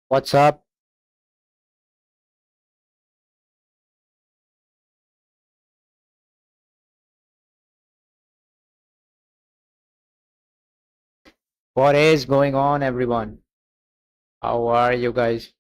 What's up? What is going on, everyone? How are you guys?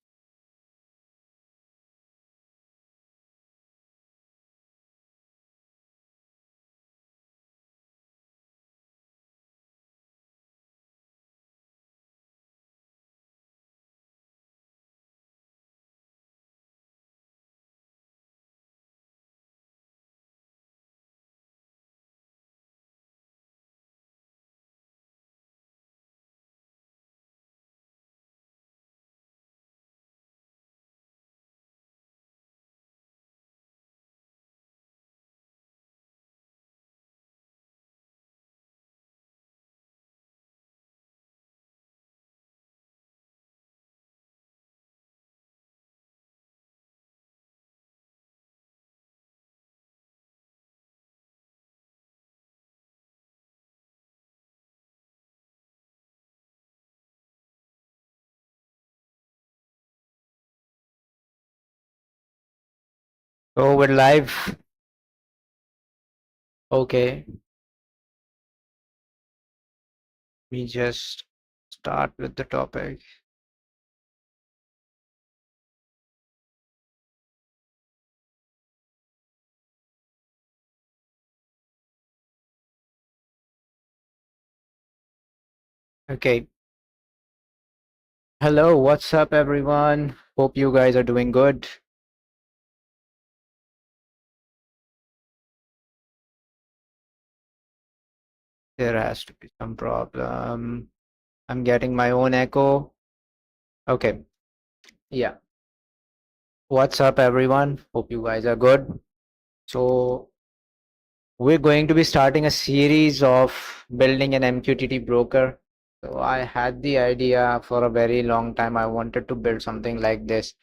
Oh, we're live. Okay, we just start with the topic. Okay. Hello, what's up, everyone? Hope you guys are doing good. There has to be some problem. I'm getting my own echo. Okay, yeah. What's up, everyone? Hope you guys are good. So, we're going to be starting a series of building an MQTT broker. So I had the idea for a very long time. I wanted to build something like this.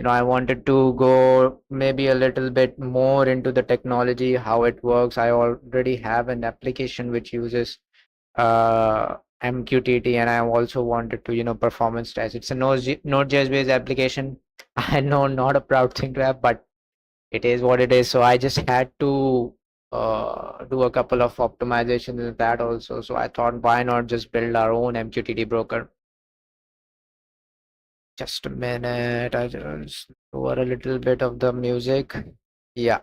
I wanted to go maybe a little bit more into the technology, how it works. I already have an application which uses MQTT, and I also wanted to, performance test. It's a Node.js based application. I know, not a proud thing to have, but it is what it is. So I just had to do a couple of optimizations in that also. So I thought, why not just build our own MQTT broker? Just a minute. I just lower a little bit of the music. Yeah.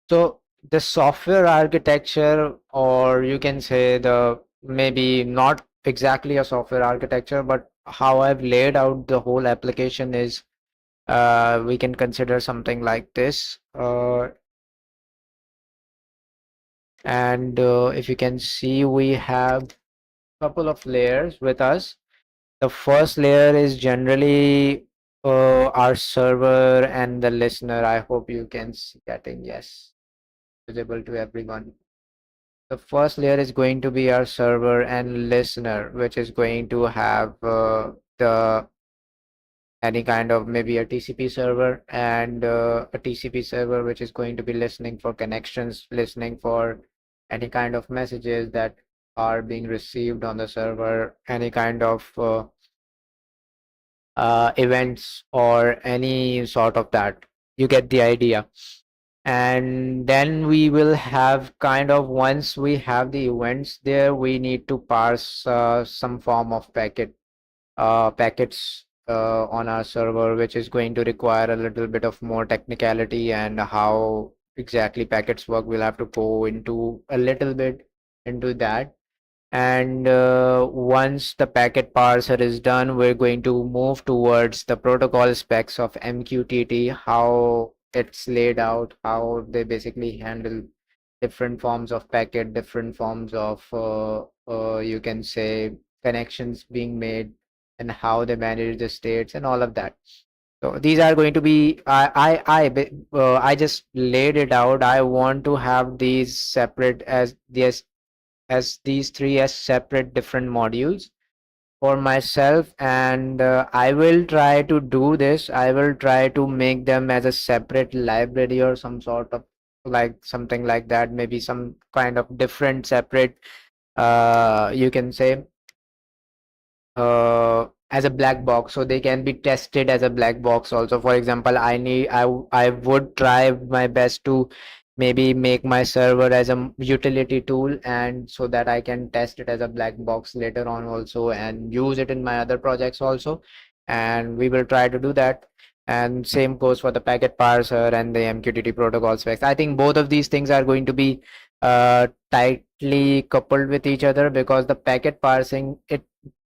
So the software architecture, or you can say the maybe not exactly a software architecture, but how I've laid out the whole application is we can consider something like this. And if you can see, we have a couple of layers with us. The first layer is generally our server and the listener. I hope you can see that in yes, visible to everyone. The first layer is going to be our server and listener, which is going to have the any kind of maybe a TCP server and a TCP server which is going to be listening for connections, listening for any kind of messages that are being received on the server, any kind of events or any sort of that. You get the idea. And then we will have kind of, once we have the events there, we need to parse some form of packets on our server, which is going to require a little bit of more technicality, and how exactly packets work. We'll have to go into a little bit into that. And once the packet parser is done, we're going to move towards the protocol specs of MQTT, how it's laid out, how they basically handle different forms of packet, different forms of you can say connections being made, and how they manage the states and all of that. So these are going to be I just laid it out. I want to have these separate as these three as separate different modules for myself, and I will try to do this. I will try to make them as a separate library or some sort of like something like that, maybe some kind of different separate you can say as a black box, so they can be tested as a black box also. For example, I would try my best to maybe make my server as a utility tool, and so that I can test it as a black box later on also and use it in my other projects also. And we will try to do that. And same goes for the packet parser and the MQTT protocol specs. I think both of these things are going to be tightly coupled with each other, because the packet parsing, it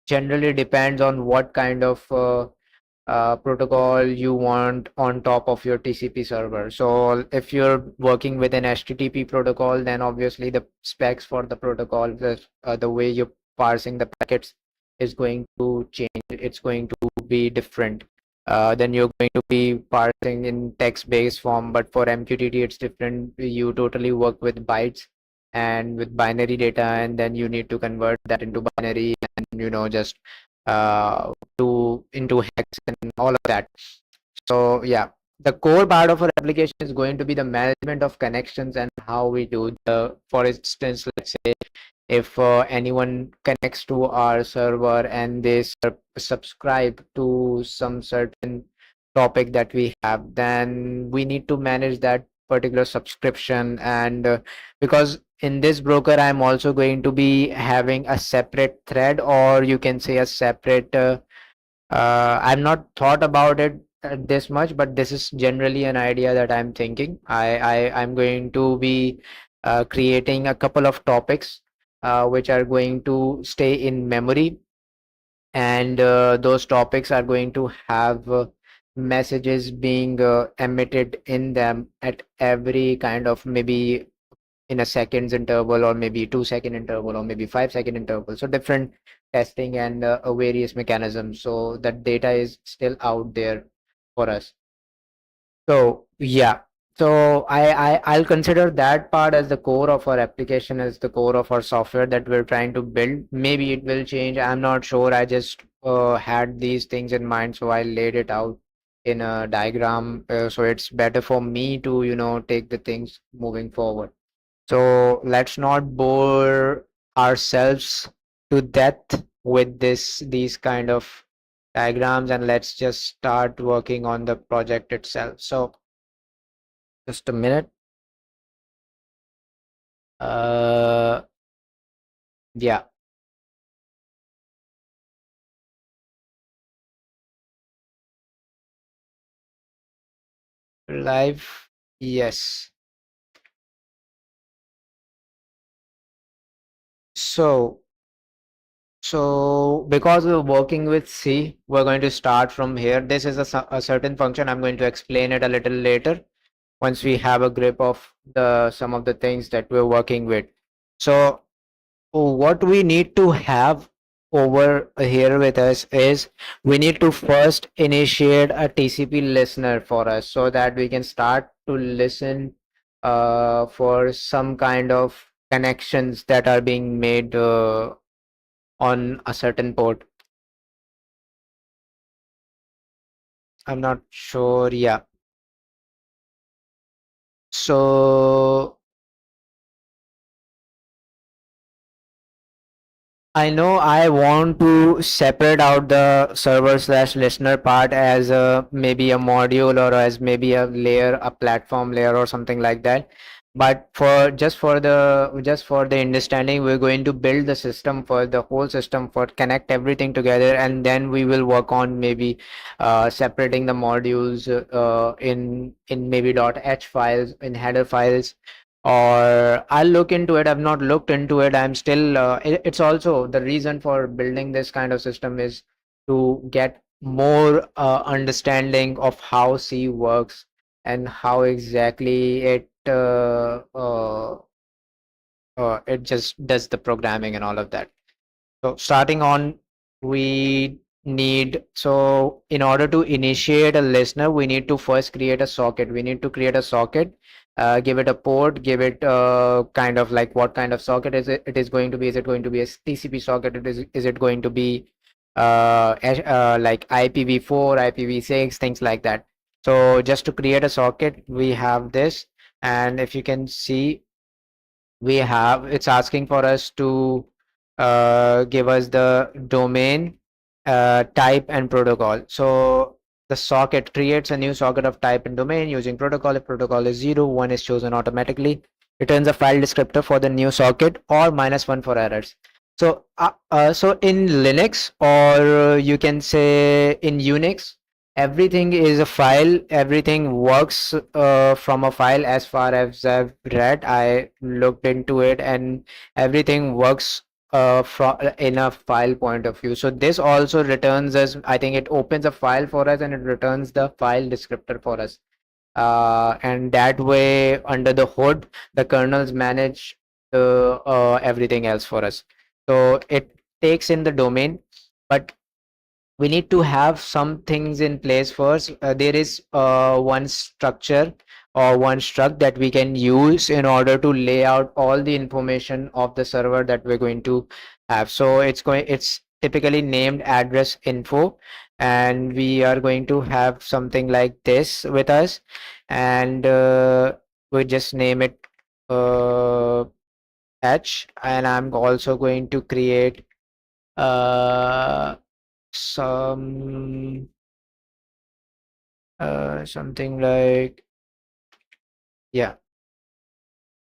generally depends on what kind of protocol you want on top of your TCP server. So if you're working with an HTTP protocol, then obviously the specs for the protocol, the way you're parsing the packets is going to change. It's going to be different. Then you're going to be parsing in text-based form, but for MQTT, it's different. You totally work with bytes and with binary data, and then you need to convert that into binary and just to into hex and all of that. So yeah, the core part of our application is going to be the management of connections and how we do the, for instance, let's say if anyone connects to our server and they subscribe to some certain topic that we have, then we need to manage that particular subscription. And because in this broker, I'm also going to be having a separate thread, or you can say a separate I've not thought about it this much, but this is generally an idea that I'm thinking. I'm going to be creating a couple of topics which are going to stay in memory, and those topics are going to have messages being emitted in them at every kind of, maybe in a seconds interval, or maybe 2 second interval, or maybe 5 second interval. So different testing and various mechanisms, so that data is still out there for us. So yeah, so I'll consider that part as the core of our application, as the core of our software that we're trying to build. Maybe it will change, I'm not sure. I just had these things in mind, so I laid it out in a diagram, so it's better for me to take the things moving forward. So let's not bore ourselves to death with these kind of diagrams, and let's just start working on the project itself. So just a minute. Uh, yeah, live. Yes. So because we're working with C, we're going to start from here. This is a certain function. I'm going to explain it a little later once we have a grip of the some of the things that we're working with. So what we need to have over here with us is, we need to first initiate a TCP listener for us, so that we can start to listen for some kind of connections that are being made on a certain port. I'm not sure. Yeah. So I know I want to separate out the server slash listener part as maybe a module, or as maybe a layer, a platform layer or something like that. But for just for the understanding, we're going to build the system, for the whole system, for connect everything together, and then we will work on maybe separating the modules in maybe .h files, in header files, or I'll look into it. I've not looked into it. I'm still, it's also the reason for building this kind of system is to get more understanding of how C works and how exactly it just does the programming and all of that. So starting on, we need, so in order to initiate a listener, we need to first create a socket. We need to create a socket, give it a port, give it kind of like what kind of socket is it? It is going to be, is it going to be a TCP socket? Is it going to be like IPv4, IPv6, things like that. So just to create a socket, we have this, and if you can see, we have, it's asking for us to give us the domain, type and protocol. So the socket creates a new socket of type and domain using protocol. If protocol is 0, 1 is chosen automatically. Returns a file descriptor for the new socket or -1 for errors. So in Linux, or you can say in Unix, everything is a file. Everything works from a file as far as I've read. I looked into it, and everything works from in a file point of view. So this also returns us, I think it opens a file for us and it returns the file descriptor for us. And that way, under the hood, the kernels manage everything else for us. So it takes in the domain, but we need to have some things in place first. There is one structure or one struct that we can use in order to lay out all the information of the server that we're going to have. So it's typically named address info, and we are going to have something like this with us, and we just name it uh, h, and I'm also going to create uh some something like, yeah,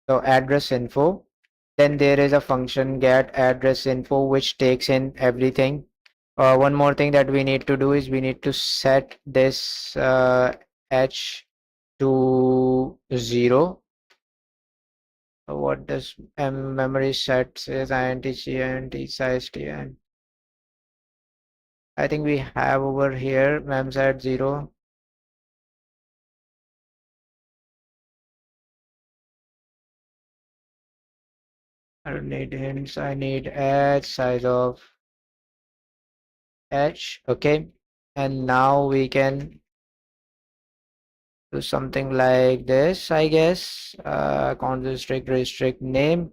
so address info. Then there is a function get address info which takes in everything. One more thing that we need to do is we need to set this h to 0. What does memory set says int size t, and I think we have over here mem set 0. I don't need hints. I need h size of h. Okay. And now we can do something like this, I guess. Count restrict name,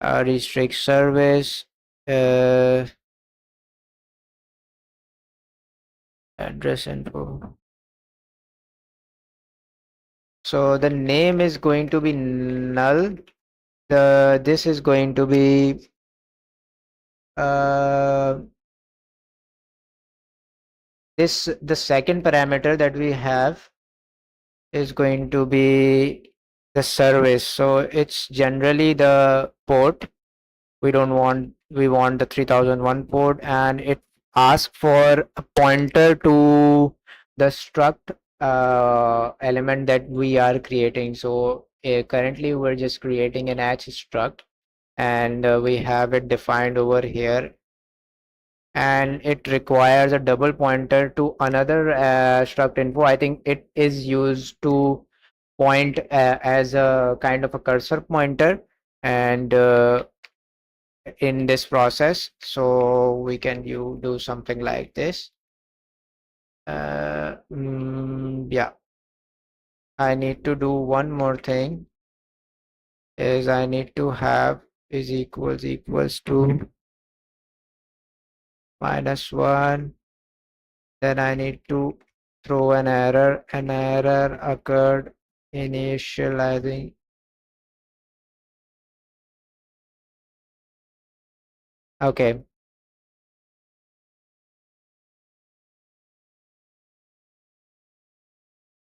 restrict service, uh, address info. So the name is going to be null. This is going to be uh, the second parameter that we have is going to be the service. So it's generally the port. We want the 3001 port, and it asks for a pointer to the struct element that we are creating. So currently we're just creating an h struct, and we have it defined over here, and it requires a double pointer to another struct info. I think it is used to point as a kind of a cursor pointer, and in this process, so we can you do something like this. Yeah, I need to do one more thing, is I need to have is equals to -1. Then I need to throw an error. An error occurred initializing. Okay,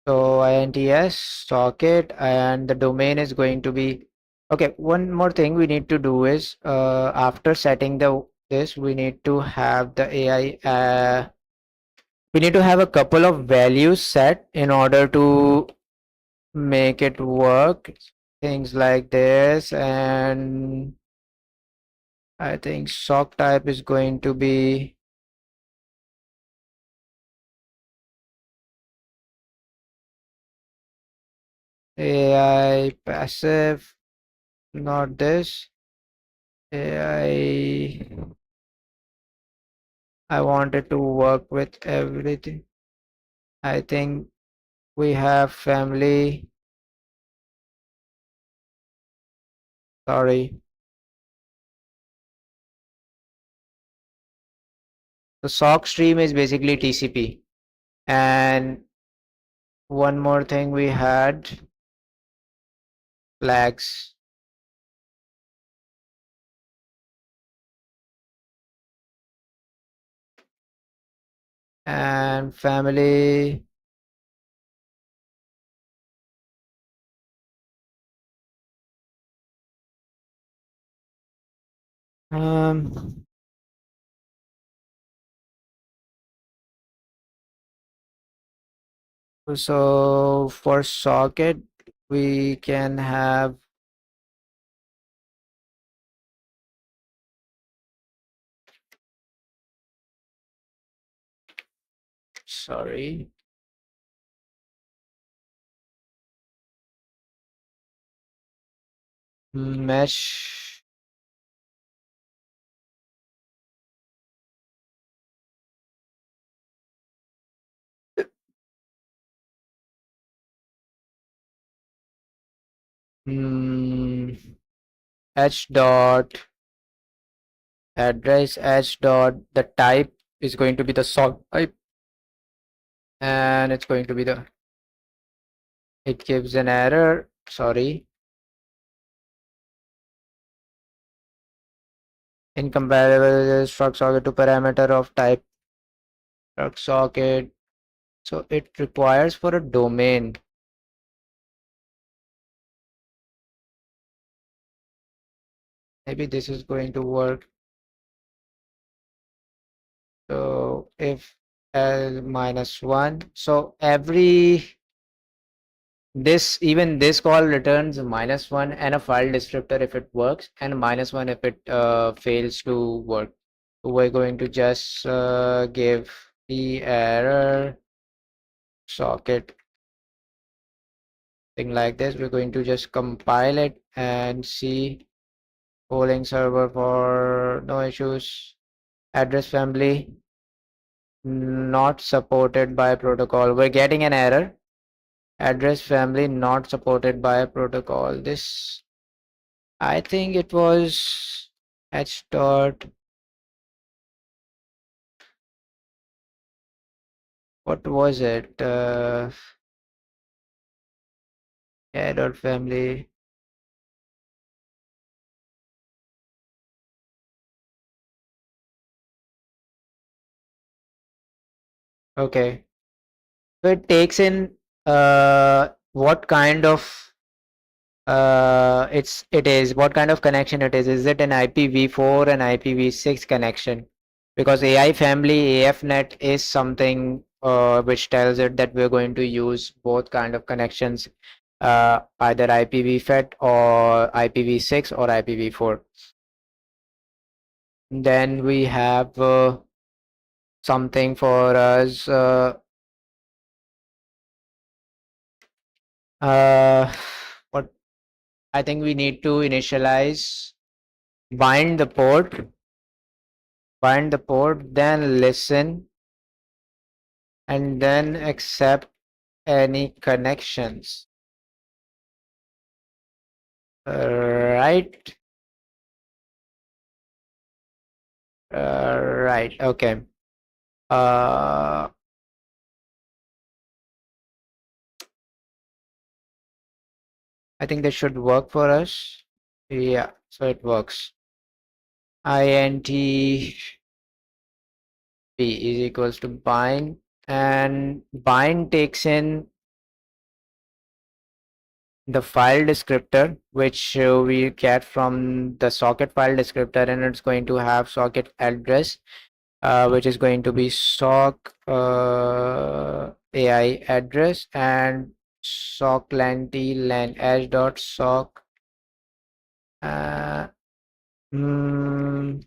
so ints socket, and the domain is going to be, okay. One more thing we need to do is after setting the this, we need to have the AI. We need to have a couple of values set in order to make it work. Things like this, and I think sock type is going to be AI passive, not this. AI, I wanted to work with everything. I think we have family. Sorry. The sock stream is basically TCP. And one more thing we had, flags. and family. Um, so for socket, we can have, sorry, mesh. Mm, h dot address, h dot the type is going to be the socket type, and it's going to be the, it gives an error, sorry, incompatible struct socket to parameter of type struct socket. So it requires for a domain. Maybe this is going to work. So if L minus one, so every, this, even this call returns minus one and a file descriptor if it works, and minus one if it fails to work. So we're going to just give the error socket thing like this. We're going to just compile it and see polling server for no issues. Address family not supported by protocol. We're getting an error. Address family not supported by protocol. This, I think it was h dot, what was it? Yeah, dot family. Okay. So it takes in what kind of it is, what kind of connection it is. Is it an IPv4 and IPv6 connection? Because AI family AFNet is something which tells it that we're going to use both kind of connections, either IPv4 or IPv6 or IPv4. Then we have something for us. Uh, what I think we need to initialize, bind the port, then listen, and then accept any connections. Right. Right. Okay. Uh, I think this should work for us. Yeah. So it works. INT is equals to bind, and bind takes in the file descriptor, which we get from the socket file descriptor, and it's going to have socket address, which is going to be sock AI address, and sock len t len h dot sock uh, mm,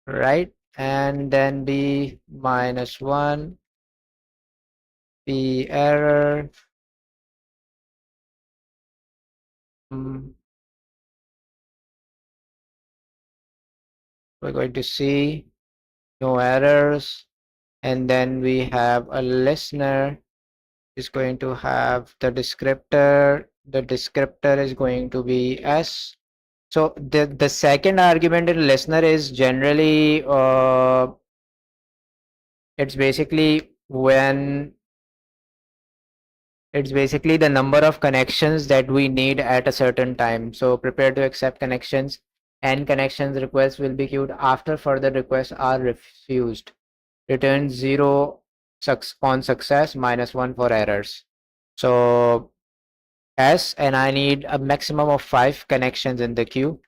right, and then b minus one, b error. mm, we're going to see no errors, and then we have a listener is going to have the descriptor. The descriptor is going to be s. So the second argument in listener is generally it's basically when, it's basically the number of connections that we need at a certain time. So prepare to accept connections, and connections requests will be queued after further requests are refused. returns 0 on success, -1 for errors. So S, and I need a maximum of 5 connections in the queue,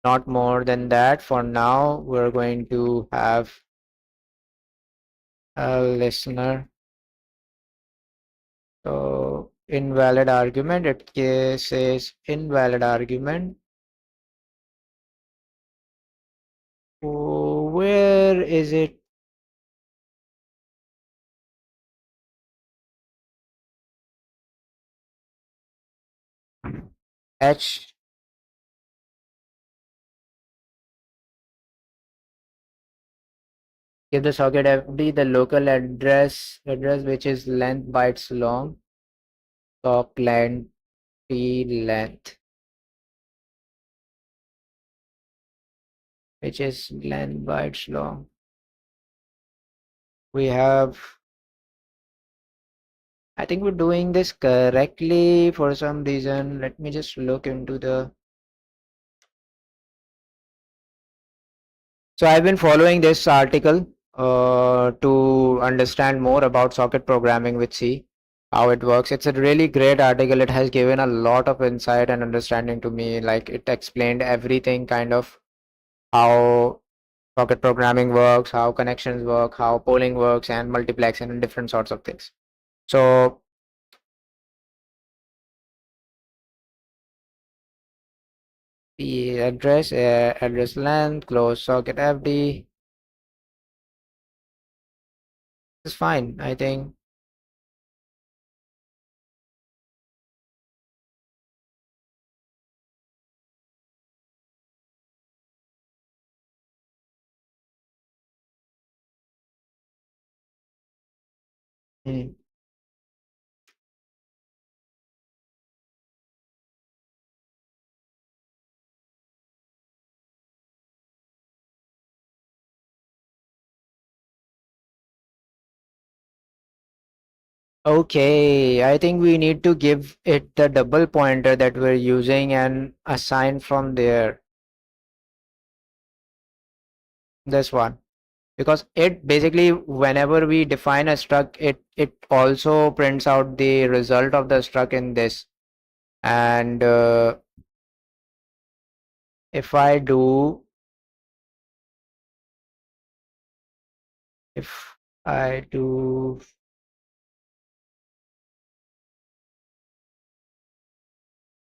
not more than that. For now, we're going to have a listener. So invalid argument, it says invalid argument. Oh, where is it? H. Give the socket FD the local address which is length bytes long, sock length P length, which is length bytes long. We have, I think we're doing this correctly for some reason. Let me just look into the. So I've been following this article to understand more about socket programming with C, how it works. It's a really great article. It has given a lot of insight and understanding to me. Like it explained everything kind of how socket programming works, how connections work, how polling works, and multiplexing and different sorts of things. So the address length, close socket FD is fine, I think. Hmm. Okay, I think we need to give it the double pointer that we're using and assign from there. This one. Because it basically, whenever we define a struct, it also prints out the result of the struct in this. And if I do, if I do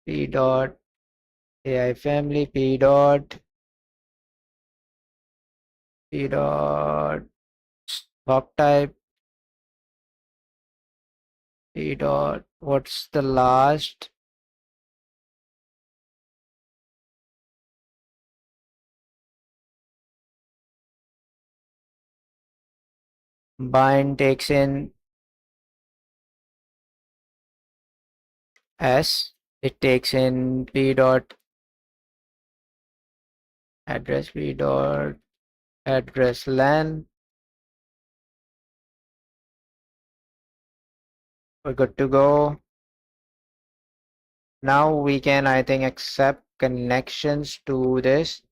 p dot AI family, p dot stock type, p dot, what's the last? Bind takes in S, it takes in p dot address, p dot address len. We're good to go. Now we can, I think, accept connections to this.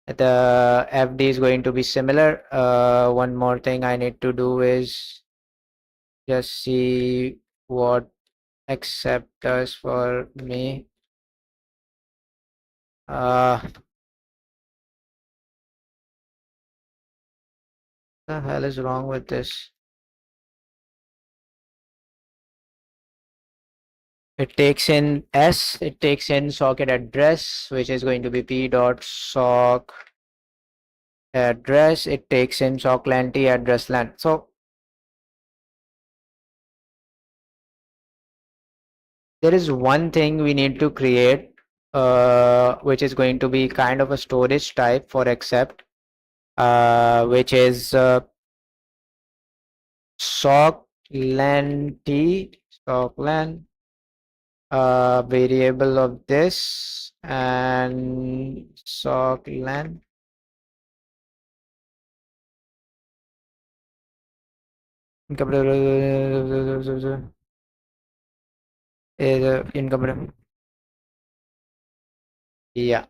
The FD is going to be similar. One more thing I need to do is just see what accept does for me. The hell is wrong with this? It takes in S, it takes in socket address, which is going to be p dot sock address. It takes in sock lan t address lan. So there is one thing we need to create, which is going to be kind of a storage type for accept, which is sock lan t, sock lan, variable of this, and sock lan. Income. Yeah.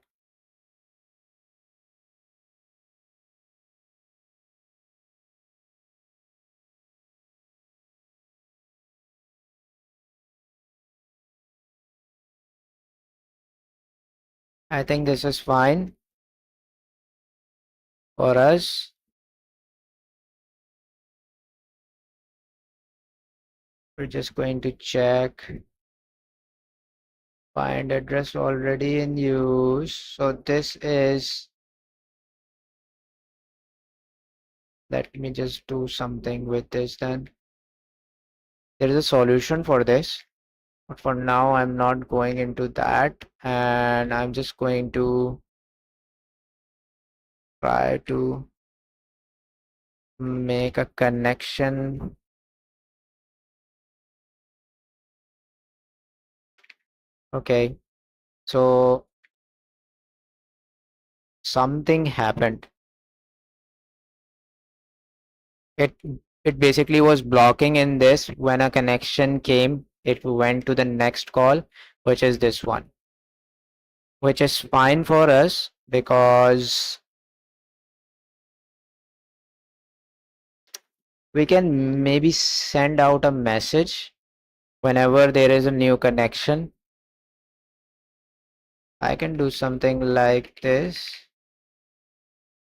I think this is fine for us. We're just going to check find address already in use. So this is, let me just do something with this then. There is a solution for this, but for now I'm not going into that, and I'm just going to try to make a connection. Okay, so something happened. It it basically was blocking in this. When a connection came, it went to the next call, which is this one, which is fine for us because we can maybe send out a message whenever there is a new connection. I can do something like this.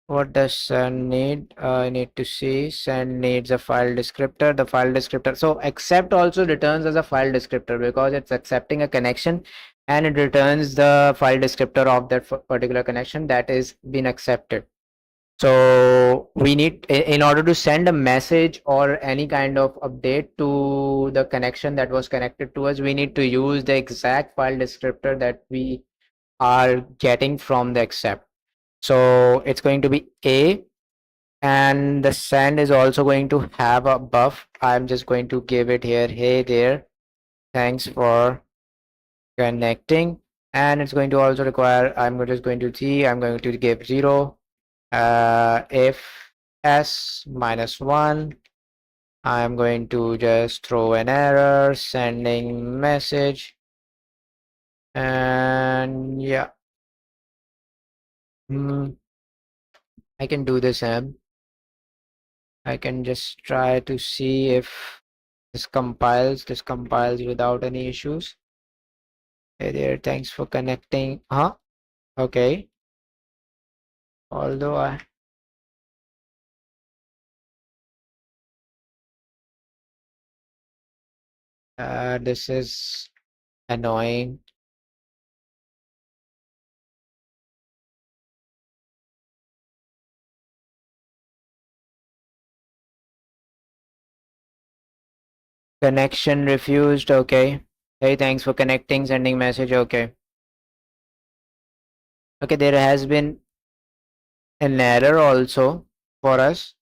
What does send need? I need to see. Send needs a file descriptor. The file descriptor. So accept also returns as a file descriptor because it's accepting a connection and it returns the file descriptor of that particular connection that is been accepted. So we need, in order to send a message or any kind of update to the connection that was connected to us, we need to use the exact file descriptor that we are getting from the accept. So it's going to be A, and the send is also going to have a buff. I'm just going to give it here. Hey there, thanks for connecting. And it's going to also require, I'm just going to see, I'm going to give 0. If s minus 1, I'm going to just throw an error, sending message. And yeah, I can do this, Em. I can just try to see if this compiles. This compiles without any issues. Hey there, thanks for connecting. Huh? Okay. Although this is annoying. Connection refused. Okay. Hey, thanks for connecting, sending message. Okay. Okay, there has been an error also for us.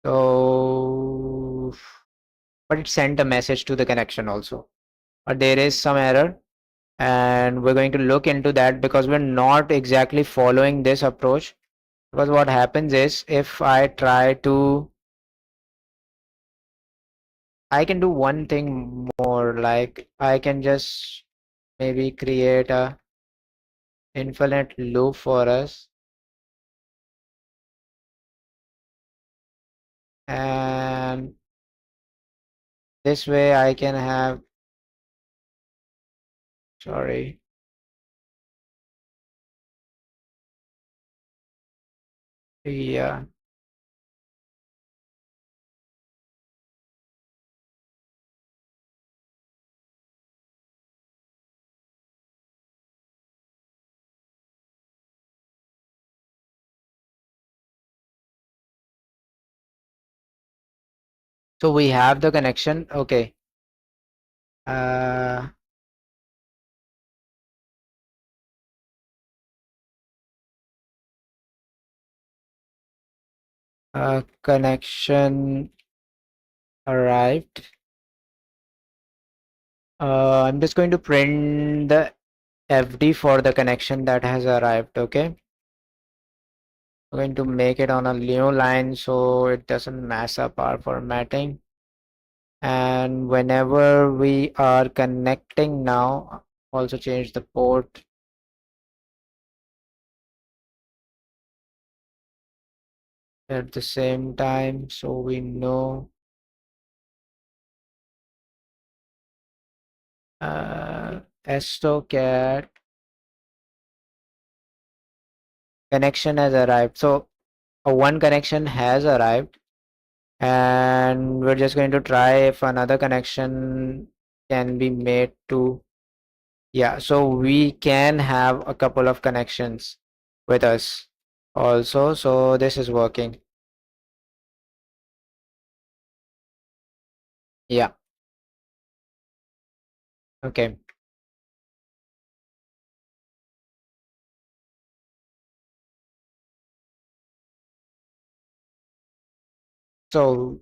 So, but it sent a message to the connection also. But there is some error, and we're going to look into that because we're not exactly following this approach. Because what happens is if I try to, I can do one thing more, like I can just maybe create a infinite loop for us, and this way I can have, sorry, yeah. So we have the connection. Okay. Uh, Connection arrived. I'm just going to print the FD for the connection that has arrived. Okay. I'm going to make it on a new line so it doesn't mess up our formatting. And whenever we are connecting now, also change the port at the same time so we know. stocat connection has arrived. So one connection has arrived, and we're just going to try if another connection can be made to. Yeah, so we can have a couple of connections with us also. So this is working. Yeah, okay. So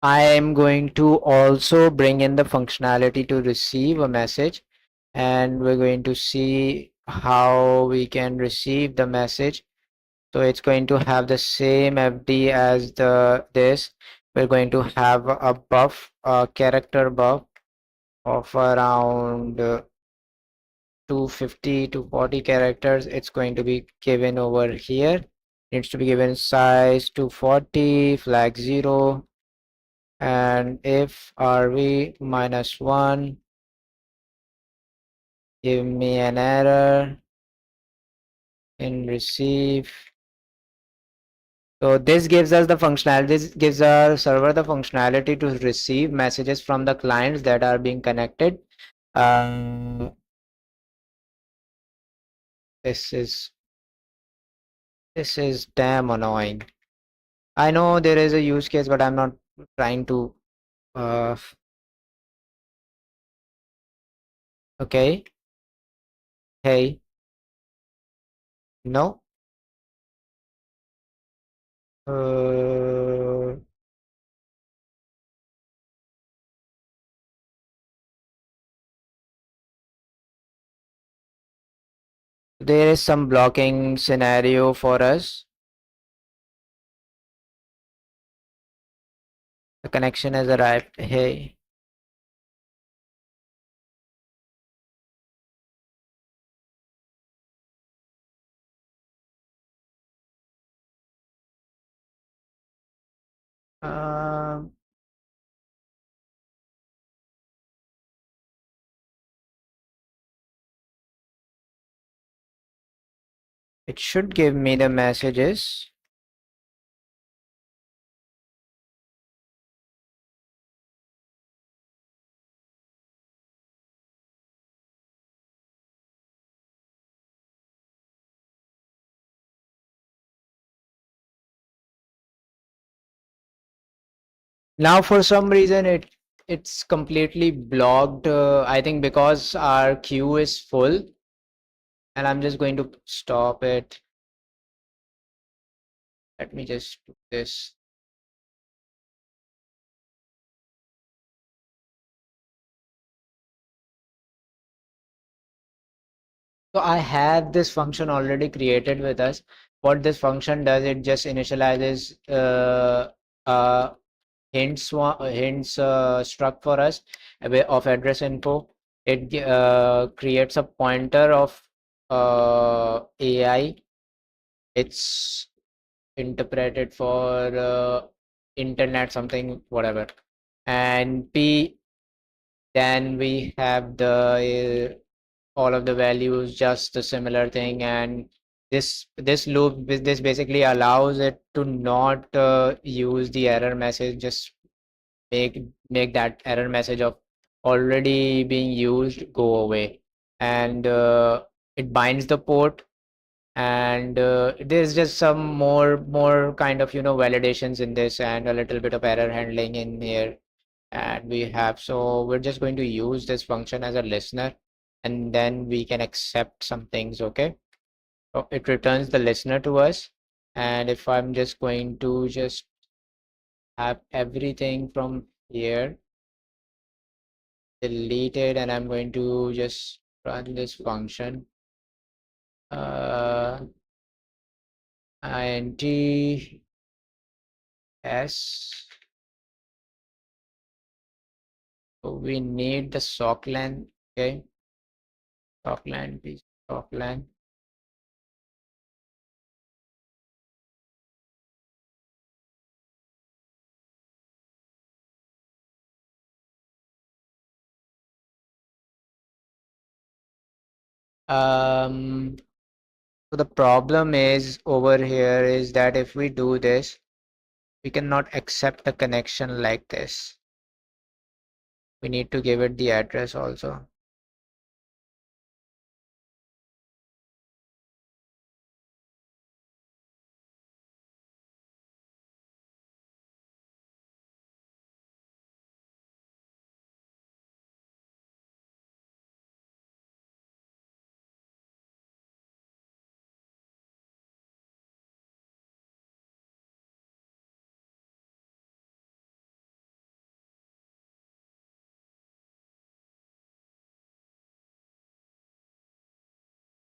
I am going to also bring in the functionality to receive a message, and we're going to see how we can receive the message. So it's going to have the same FD as the this. We're going to have a buff, a character buff of around 250 to 40 characters. It's going to be given over here. Needs to be given size 240, flag 0, and if rv -1, give me an error in receive. So this gives us the functionality, this gives our server the functionality to receive messages from the clients that are being connected. Um, this is this is damn annoying. I know there is a use case, but I'm not trying to. Uh, okay. Hey, no. Uh, there is some blocking scenario for us. The connection has arrived. Hey. Um, it should give me the messages. Now, for some reason, it's completely blocked. I think because our queue is full, and I'm just going to stop it. Let me just do this. So I have this function already created with us. What this function does, it just initializes hints struct for us of address info. It creates a pointer of AI. It's interpreted for internet something whatever, and p, then we have the all of the values, just a similar thing. And this loop, this basically allows it to not use the error message, just make that error message of already being used go away. And it binds the port, and there's just some more kind of validations in this, and a little bit of error handling in here. And we have, so we're just going to use this function as a listener, and then we can accept some things. Okay, so it returns the listener to us. And if I'm just going to just have everything from here deleted, and I'm going to just run this function uh int s. So we need the sockland. Okay, sockland, please, sockland. Um, so the problem is over here is that if we do this, we cannot accept a connection like this. We need to give it the address also.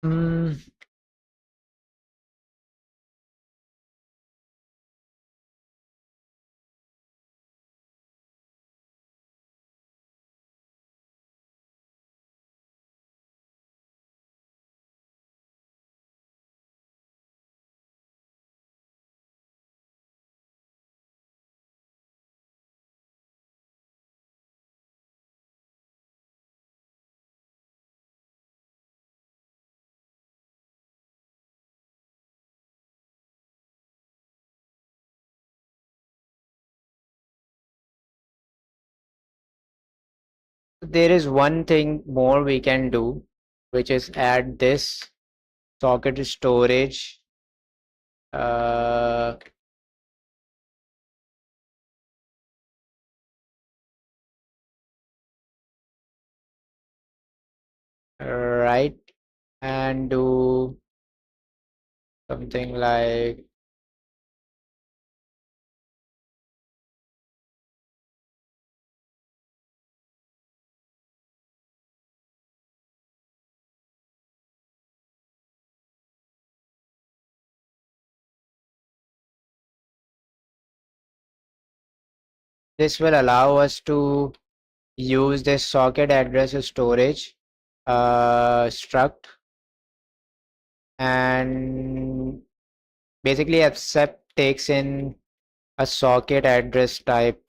Hmm. There is one thing more we can do, which is add this socket storage. Uh, right, and do something like this will allow us to use this socket address storage struct and basically accept takes in a socket address type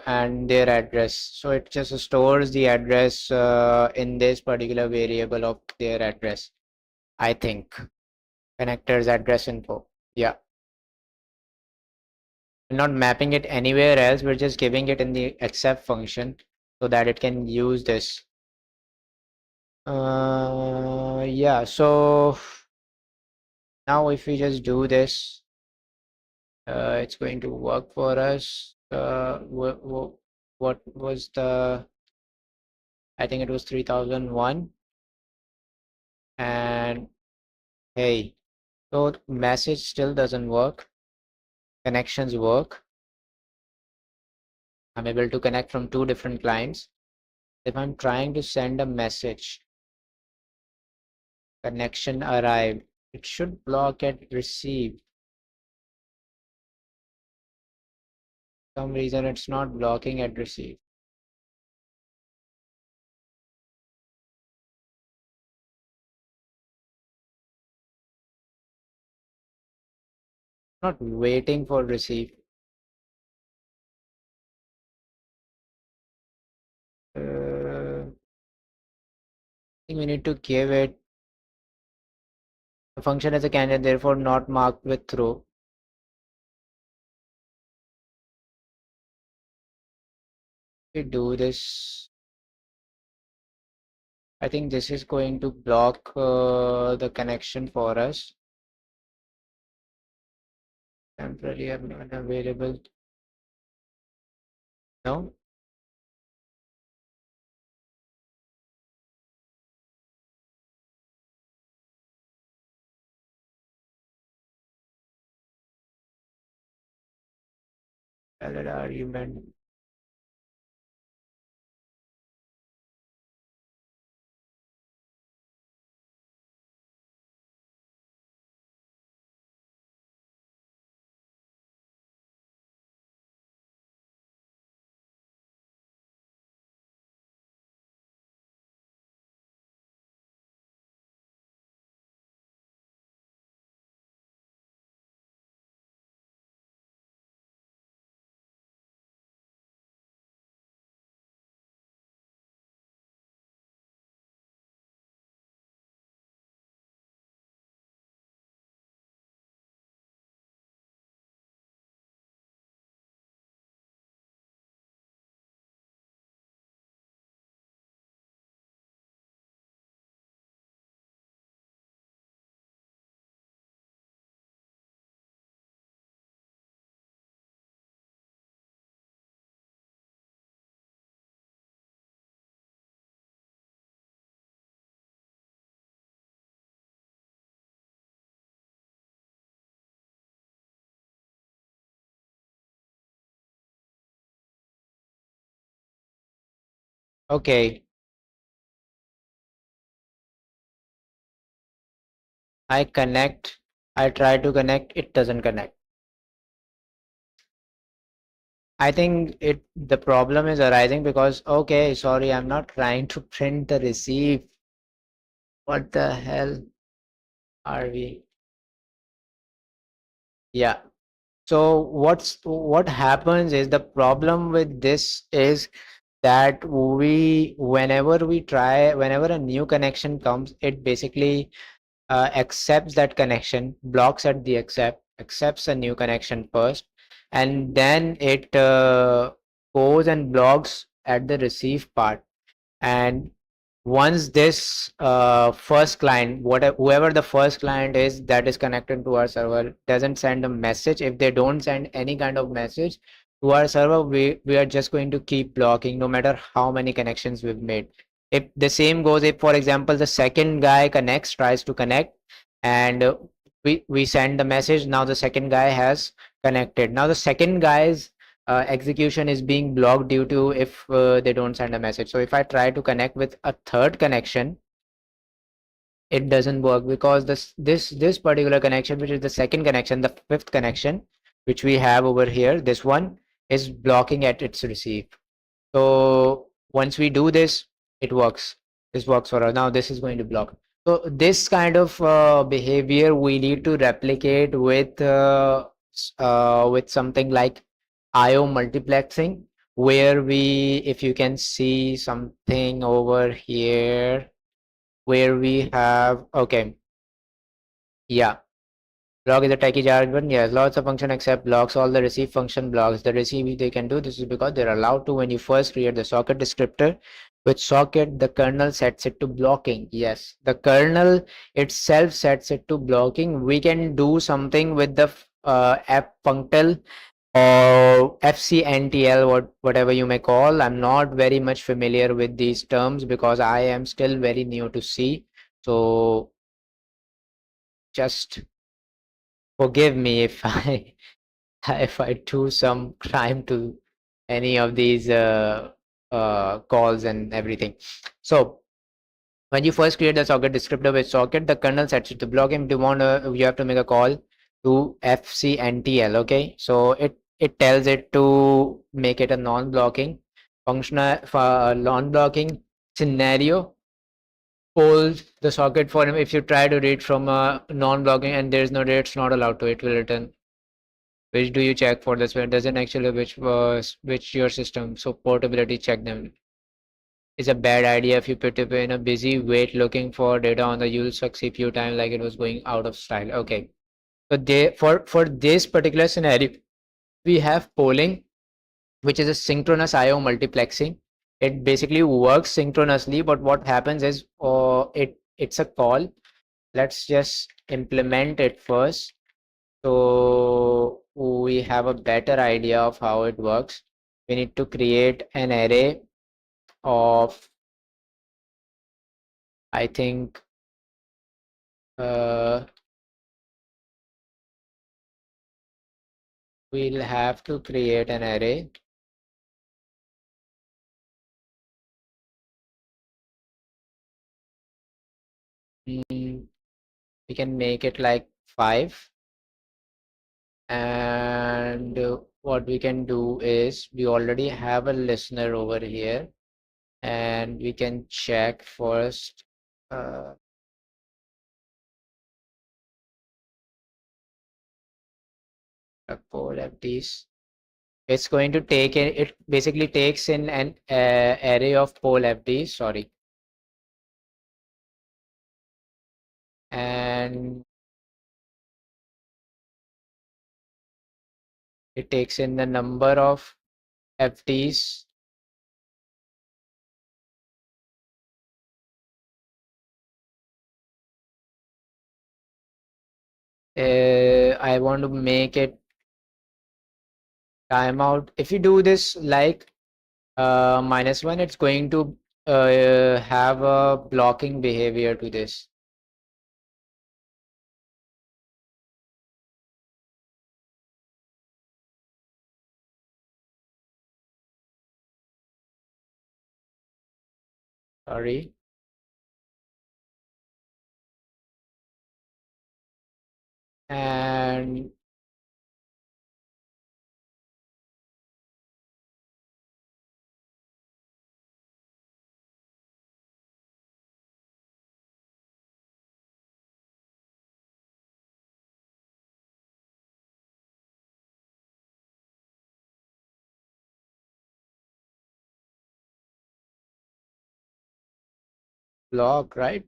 and their address. So it just stores the address in this particular variable of their address. I think connectors address info. Yeah. We're not mapping it anywhere else. We're just giving it in the accept function so that it can use this. Yeah. So now if we just do this, it's going to work for us. What was the, I think it was 3001. And hey, so message still doesn't work. Connections work. I'm able to connect from two different clients. If I'm trying to send a message, connection arrived, it should block at receive. For some reason it's not blocking at receive. Not waiting for receive. I think we need to give it a function as a candidate, therefore not marked with through. We do this. I think this is going to block the connection for us. Temporarily unavailable. No. Valid argument. Okay, I connect. I try to connect. It doesn't connect. I think the problem is arising because, okay, sorry, I'm not trying to print the receipt. What the hell are we? Yeah. So what happens is, the problem with this is that whenever a new connection comes, it basically accepts that connection, blocks at the accepts a new connection first, and then it goes and blocks at the receive part. And once this first client, whoever the first client is that is connected to our server, doesn't send a message, if they don't send any kind of message to our server, we are just going to keep blocking no matter how many connections we've made. If the same goes, if for example the second guy tries to connect, and we send the message, now the second guy has connected, now the second guy's execution is being blocked due to if they don't send a message. So if I try to connect with a third connection, it doesn't work because this particular connection, which is the second connection, the fifth connection, which we have over here, this one is blocking at its receive. So once we do this, it works. This works for us. Now this is going to block. So this kind of behavior we need to replicate with something like IO multiplexing, where if you can see something over here, where we have, okay, yeah. Block is a techie jargon. Yes, lots of function except blocks. All the receive function blocks. The receive they can do this is because they're allowed to when you first create the socket descriptor. With socket, the kernel sets it to blocking. Yes, the kernel itself sets it to blocking. We can do something with the f functal or fcntl, whatever you may call. I'm not very much familiar with these terms because I am still very new to C. So just forgive me if I if I do some crime to any of these calls and everything. So when you first create the socket descriptor with socket, the kernel sets it to block him. You have to make a call to fcntl. Okay, so it tells it to make it a non-blocking functional non-blocking scenario. Polls the socket for him. If you try to read from a non-blocking and there is no data, it's not allowed to. It will return. Which do you check for this one? Doesn't actually which your system. So portability, check them. Is a bad idea. If you put it in a busy wait looking for data on the, you'll suck CPU time like it was going out of style. Okay. So for this particular scenario, we have polling, which is a synchronous IO multiplexing. It basically works synchronously, but what happens is it's a call. Let's just implement it first. So we have a better idea of how it works. We need to create an array of, I think, uh, we'll have to create an array. We can make it like 5. And what we can do is we already have a listener over here, and we can check first. Uh, Poll FDs. It's going to take it basically takes in an array of poll FDs, sorry, and it takes in the number of FDs. I want to make it timeout. If you do this like -1, it's going to have a blocking behavior to this. Sorry. And block, right?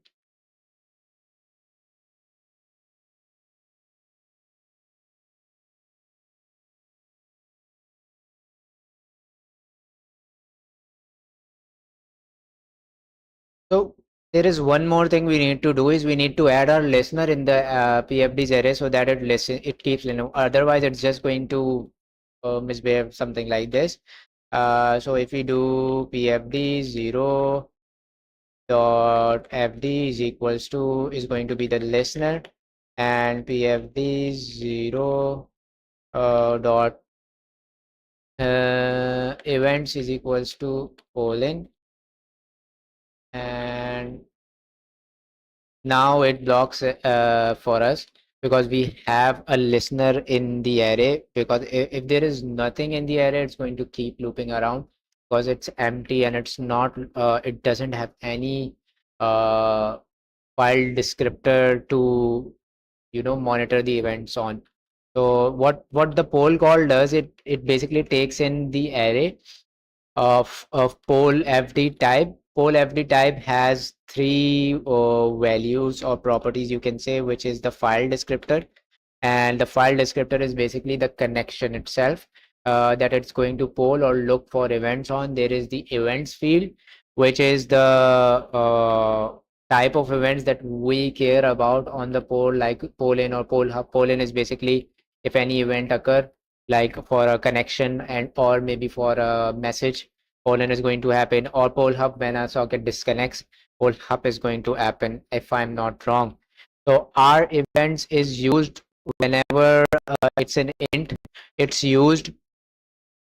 So there is one more thing we need to do is we need to add our listener in the PFD's array so that it keeps otherwise it's just going to misbehave something like this. So if we do PFD 0 dot FD is equals to is going to be the listener, and PFD 0 dot events is equals to polling, and now it blocks for us because we have a listener in the array, because if there is nothing in the array, it's going to keep looping around because it's empty and it's not it doesn't have any uh, file descriptor to monitor the events on. So what the poll call does, it basically takes in the array of poll FD type. Poll FD type has three values or properties, you can say, which is the file descriptor, and the file descriptor is basically the connection itself that it's going to poll or look for events on. There is the events field, which is the type of events that we care about on the poll, like poll in or poll hub. Poll in is basically if any event occur, like for a connection and or maybe for a message, poll in is going to happen, or poll hub when a socket disconnects, poll hub is going to happen, if I'm not wrong. So our events is used whenever it's an int. It's used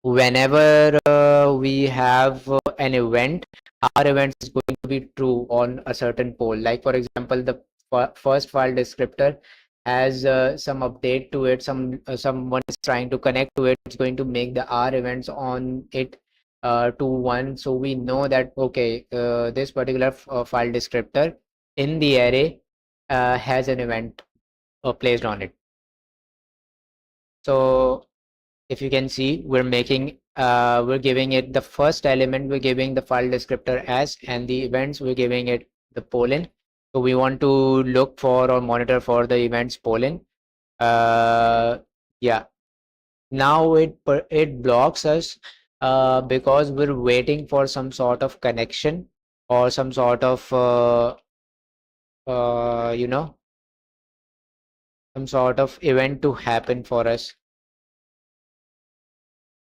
whenever we have an event. Our event is going to be true on a certain poll. Like for example, the first file descriptor has some update to it. Someone is trying to connect to it. It's going to make the R events on it to 1. So we know that okay, this particular file descriptor in the array has an event placed on it. So if you can see, we're giving it the first element, we're giving the file descriptor as, and the events we're giving it the pollen. So we want to look for or monitor for the events pollen. Yeah, now it blocks us because we're waiting for some sort of connection or some sort of you know some sort of event to happen for us.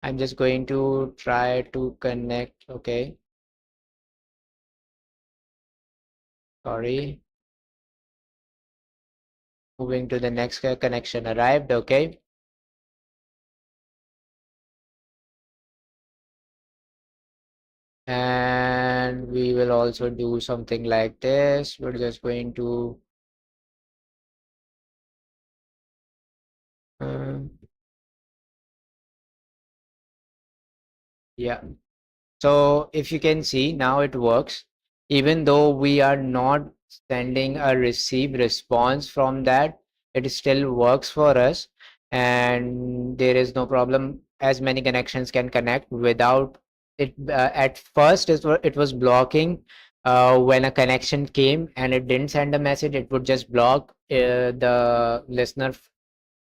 I'm just going to try to connect. Okay, sorry. Moving to the next connection arrived. Okay. And we will also do something like this. We're just going to um, yeah. So if you can see, now it works. Even though we are not sending a receive response from that, it still works for us. And there is no problem. As many connections can connect without it. At first, it was blocking when a connection came and it didn't send a message. It would just block the listener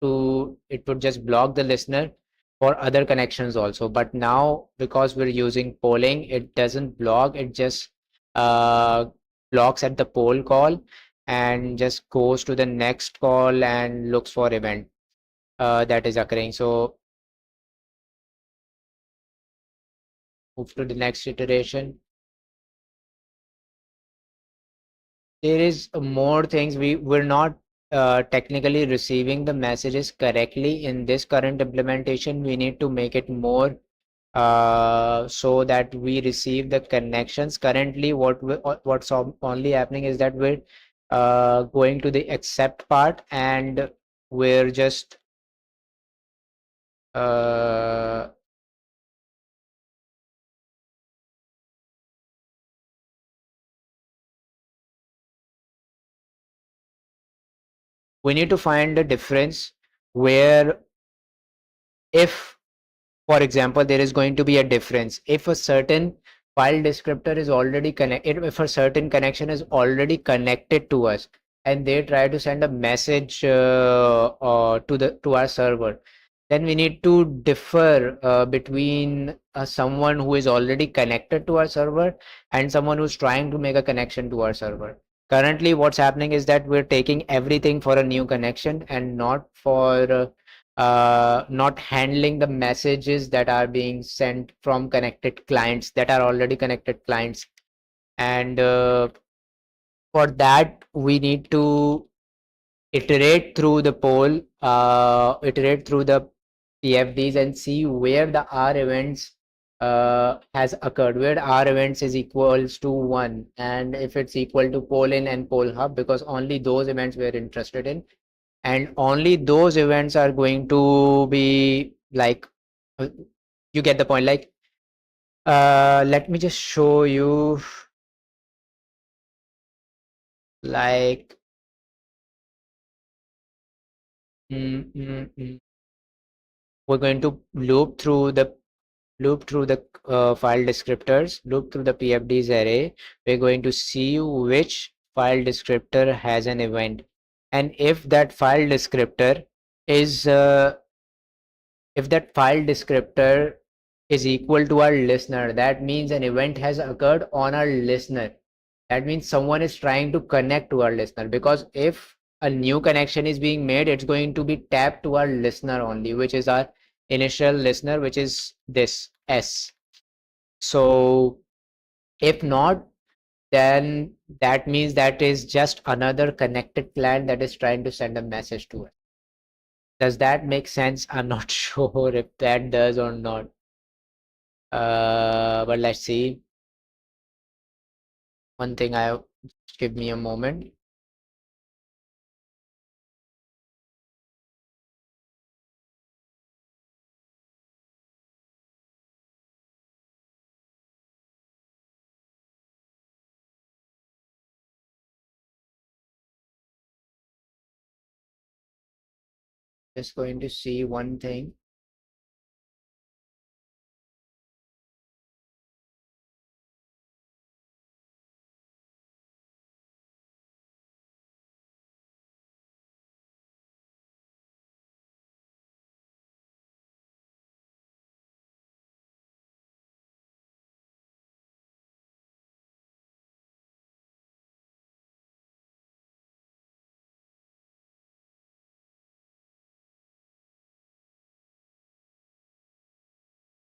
it would just block the listener for other connections also. But now because we're using polling, it doesn't block, it just uh, blocks at the poll call and just goes to the next call and looks for event that is occurring. So move to the next iteration. There is more things. We're not technically receiving the messages correctly in this current implementation. We need to make it more so that we receive the connections. Currently, what's only happening is that we're going to the accept part, and we're just uh, we need to find the difference where, if for example, there is going to be a difference if a certain file descriptor is already connected, if a certain connection is already connected to us, and they try to send a message to our server, then we need to differ between someone who is already connected to our server and someone who's trying to make a connection to our server. Currently, what's happening is that we're taking everything for a new connection and not for not handling the messages that are being sent from connected clients that are already connected clients. And for that, we need to iterate through the poll, iterate through the PFDs and see where the R events has occurred, where R events is equals to 1, and if it's equal to poll in and poll hub, because only those events we're interested in, and only those events are going to be like, uh, you get the point. Like, let me just show you, like, mm, mm, mm. we're going to loop through the file descriptors, loop through the PFDs array. We're going to see which file descriptor has an event, and is if that file descriptor is equal to our listener, that means an event has occurred on our listener. That means someone is trying to connect to our listener, because if a new connection is being made, it's going to be tapped to our listener only, which is our initial listener, which is this S. So if not, then that means that is just another connected client that is trying to send a message to it. Does that make sense? I'm not sure if that does or not. But let's see. One thing, just give me a moment. Just going to see one thing.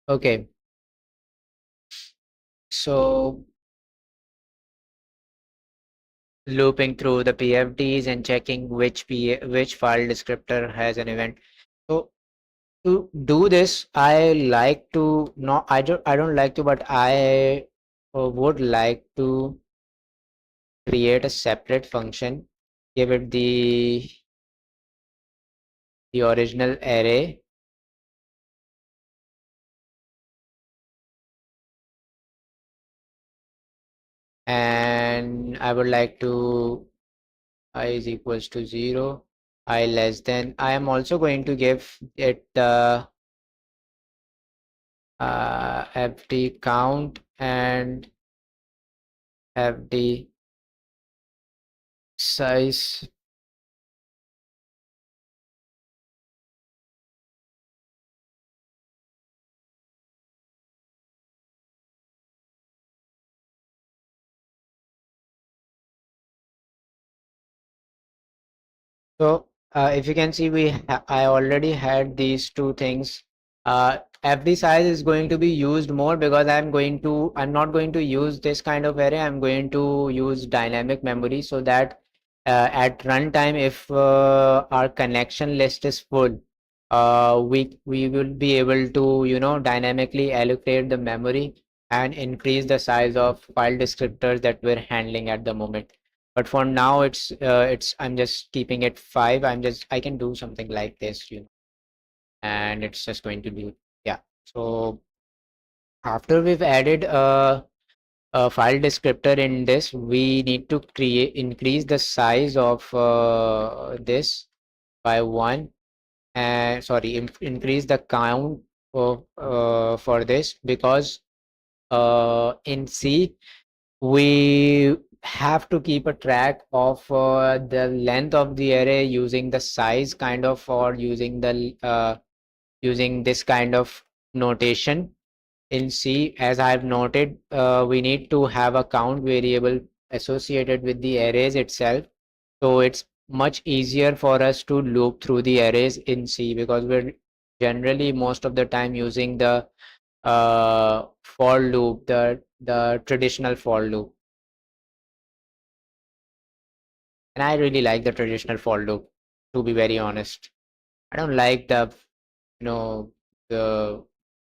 Okay, so looping through the PFDs and checking which file descriptor has an event. So to do this, I like to not I don't like to, but I would like to create a separate function, give it the original array, and I would like to I is equals to 0, I less than. I am also going to give it the fd count and fd size. So if you can see, I already had these two things. FD size is going to be used more because I'm not going to use this kind of array. I'm going to use dynamic memory, so that at runtime, if our connection list is full, we will be able to, dynamically allocate the memory and increase the size of file descriptors that we're handling at the moment. But for now, it's I'm just keeping it 5. I can do something like this, and it's just going to do, yeah. So after we've added a file descriptor in this, we need to increase the size of this by 1, and sorry, increase the count of for this, because in C we have to keep a track of the length of the array using the size kind of, or using this kind of notation. In C, as I've noted, we need to have a count variable associated with the arrays itself. So it's much easier for us to loop through the arrays in C, because we're generally most of the time using the for loop, the traditional for loop. And I really like the traditional for loop, to be very honest. I don't like the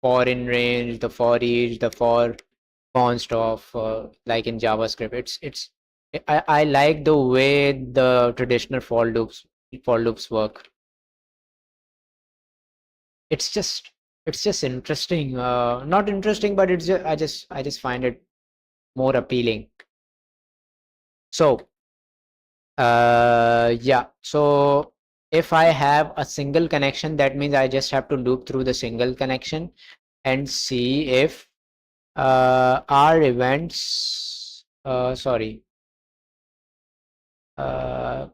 for in range, the for each, the for const of, like in JavaScript. I like the way the traditional for loops work. It's just it's just interesting. Not interesting, but I just find it more appealing. So yeah. So if I have a single connection, that means I just have to loop through the single connection and see if our events, sorry, uh,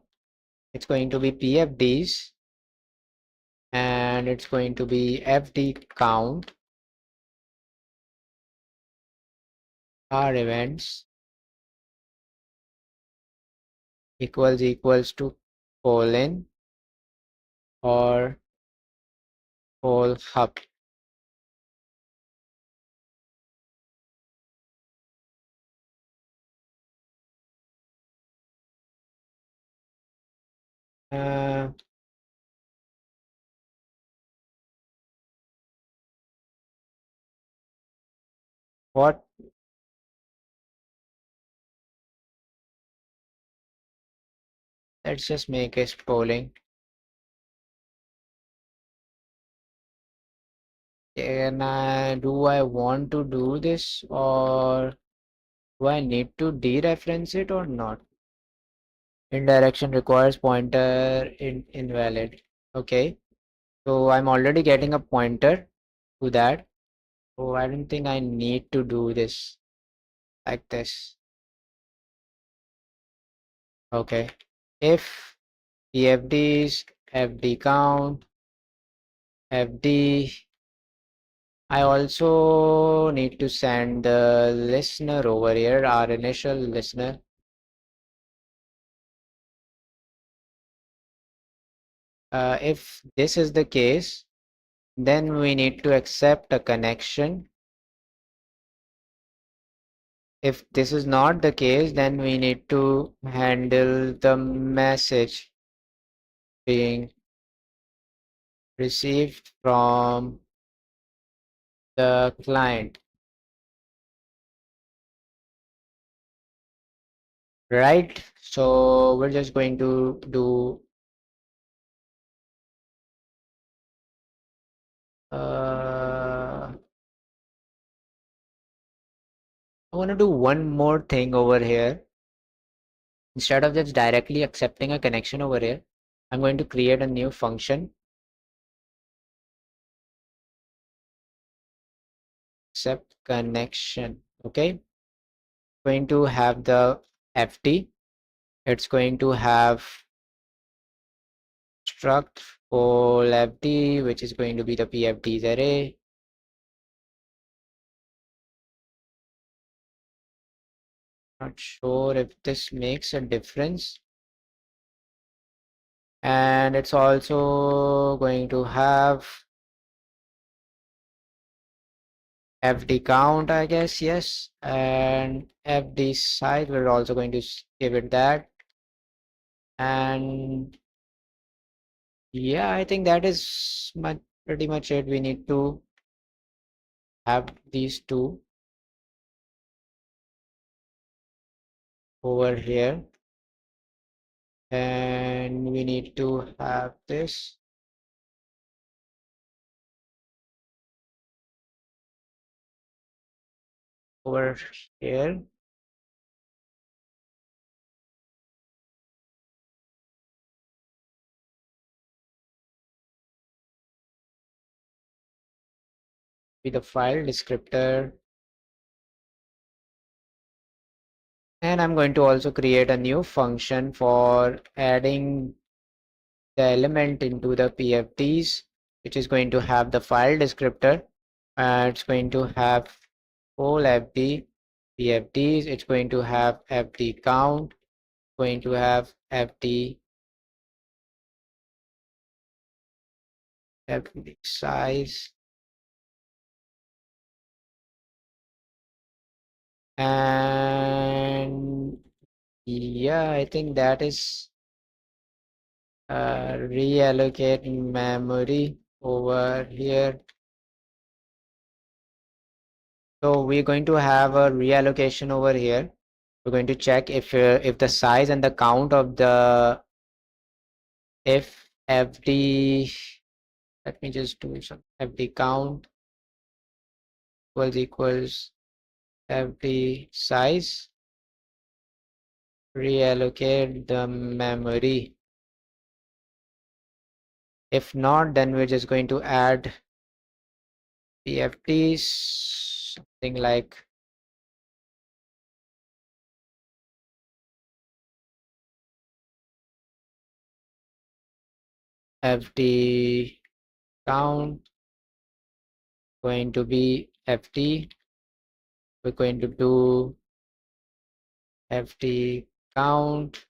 it's going to be PFDs, and it's going to be FD count our events equals to colon or whole hub. Uh, what? Let's just make a polling. Do I want to do this, or do I need to dereference it or not? Indirection requires pointer invalid. Okay, so I'm already getting a pointer to that. So I don't think I need to do this like this. Okay. If PFDs, FD count, FD, I also need to send the listener over here, our initial listener. If this is the case, then we need to accept a connection. If this is not the case, then we need to handle the message being received from the client, right? So we're just going to do I want to do one more thing over here. Instead of just directly accepting a connection over here, I'm going to create a new function, accept connection. Okay, going to have the FD. It's going to have struct for FD, which is going to be the PFDs array. Not sure if this makes a difference. And it's also going to have FD count, I guess, yes. And FD size, we're also going to give it that. And Yeah, I think that is pretty much it. We need to have these two over here, and we need to have this over here. With the file descriptor, and I'm going to also create a new function for adding the element into the PFDs, which is going to have the file descriptor. It's going to have whole FD PFDs. It's going to have FD count, going to have FD size, and yeah, I think that is reallocate memory over here. So we're going to have a reallocation over here. We're going to check if the size and the count of the if FD, let me just do some FD count equals FD size, reallocate the memory. If not, then we're just going to add PFDs, something like FD count, going to be FD. We're going to do FD count,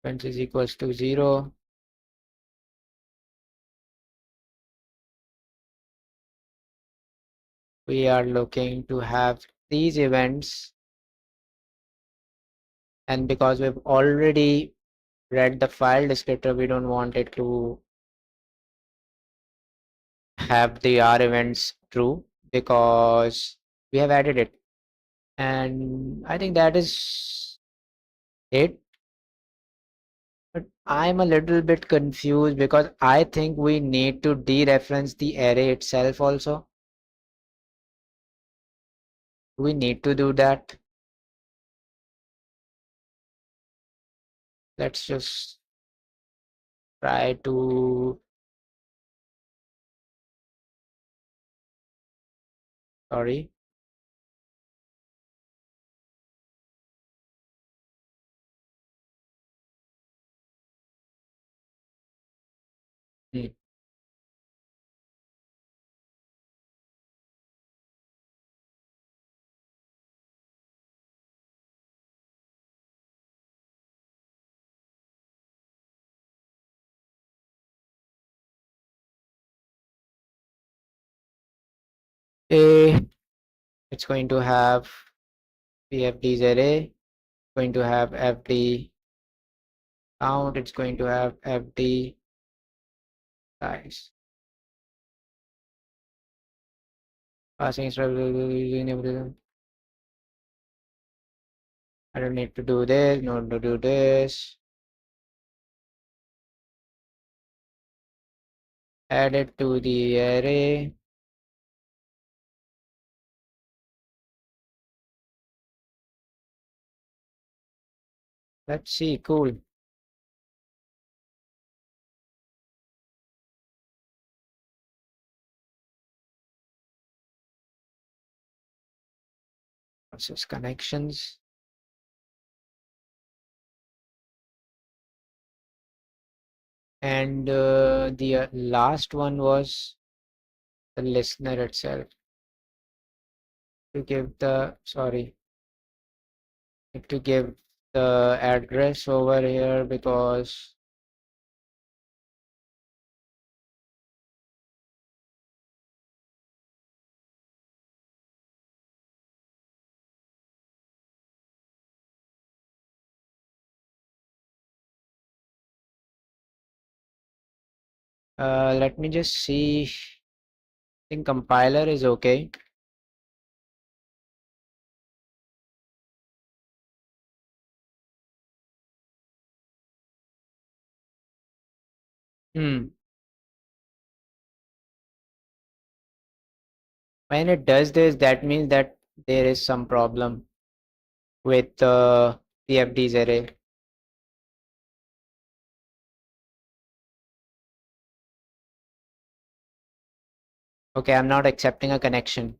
which is equals to 0. We are looking to have these events, and because we've already read the file descriptor, we don't want it to have the R events true because we have added it. And I think that is it. But I'm a little bit confused because I think we need to dereference the array itself also. We need to do that. Let's just try to, sorry. Hmm. A, it's going to have PFD's array, going to have FD count, it's going to have FD size. Passing instruction. I don't need to do this, not to do this. Add it to the array. Let's see, cool. Process connections. And the last one was the listener itself. To give the, sorry, to give the address over here because Let me just see. I think compiler is okay. Hmm. When it does this, that means that there is some problem with PFD's array. Okay, I'm not accepting a connection.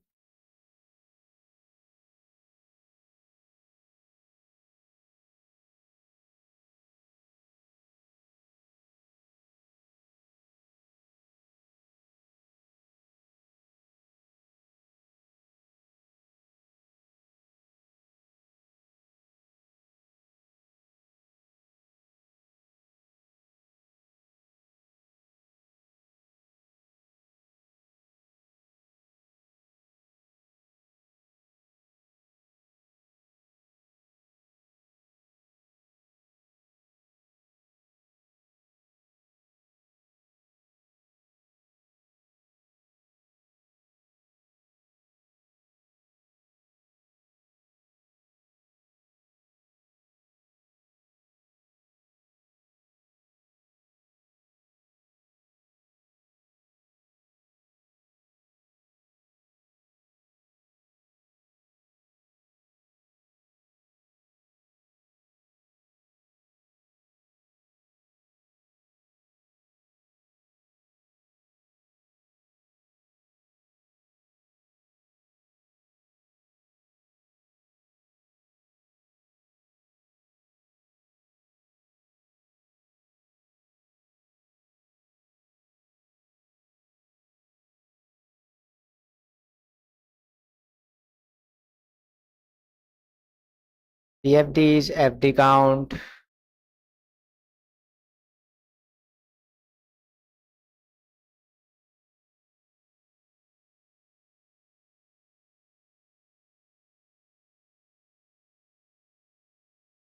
PFD's FD count.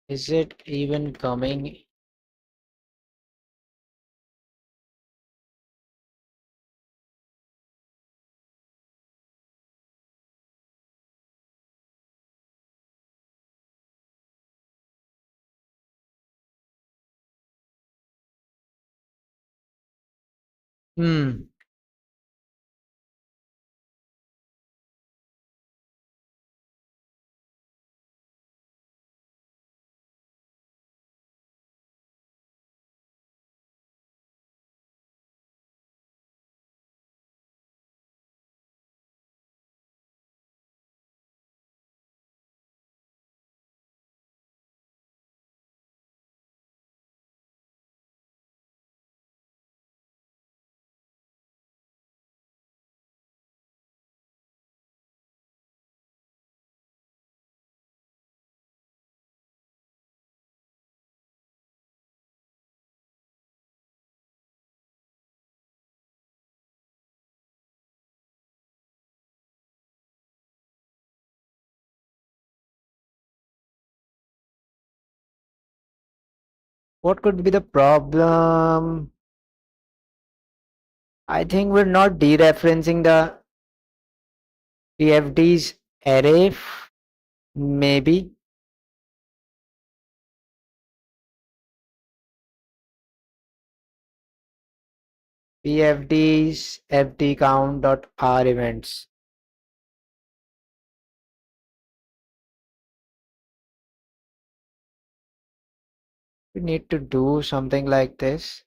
Is it even coming? Hmm. What could be the problem? I think we're not dereferencing the PFD's array. Maybe. PFD's FD count dot R events. We need to do something like this.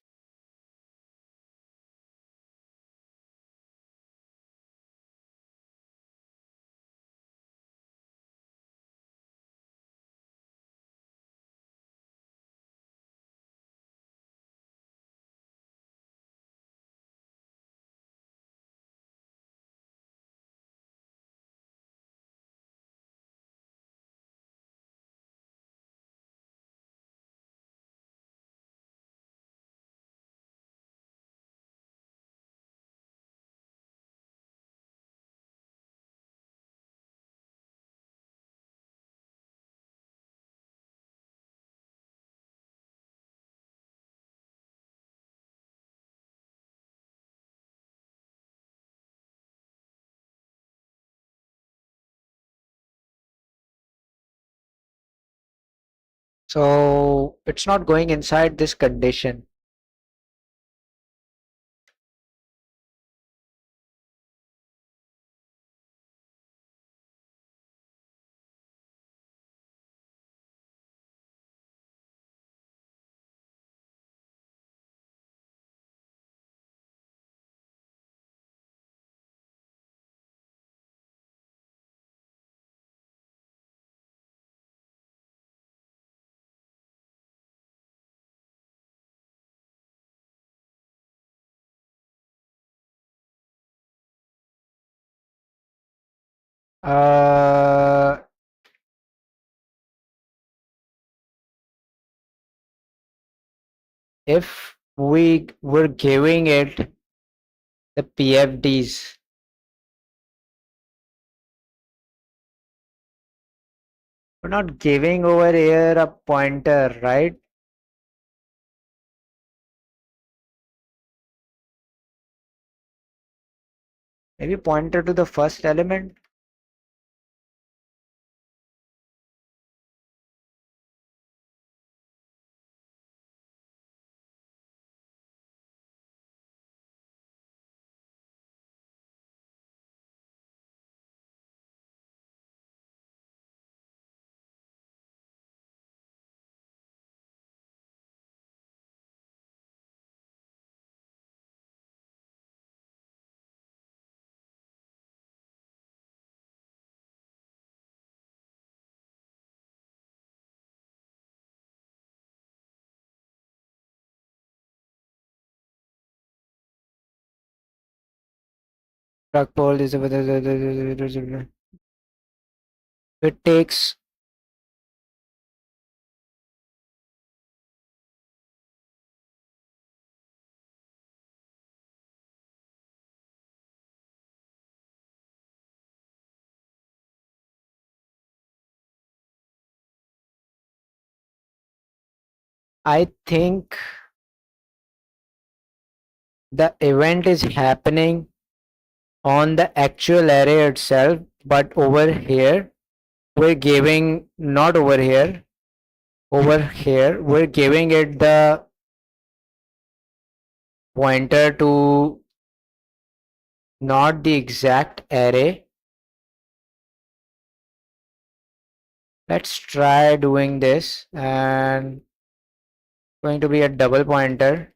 So it's not going inside this condition. Uh, if we were giving it the PFDs, we're not giving over here a pointer, right? Maybe pointer to the first element. Drug pole is it takes. I think the event is happening on the actual array itself, but over here we're giving not over here we're giving it the pointer to not the exact array. Let's try doing this, and going to be a double pointer,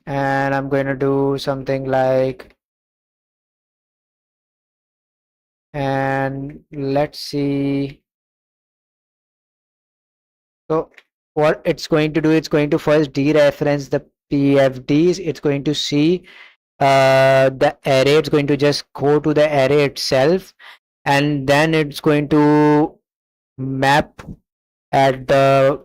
and I'm going to do something like, and let's see. So what it's going to do, it's going to first dereference the PFDs. It's going to see the array. It's going to just go to the array itself, and then it's going to map at the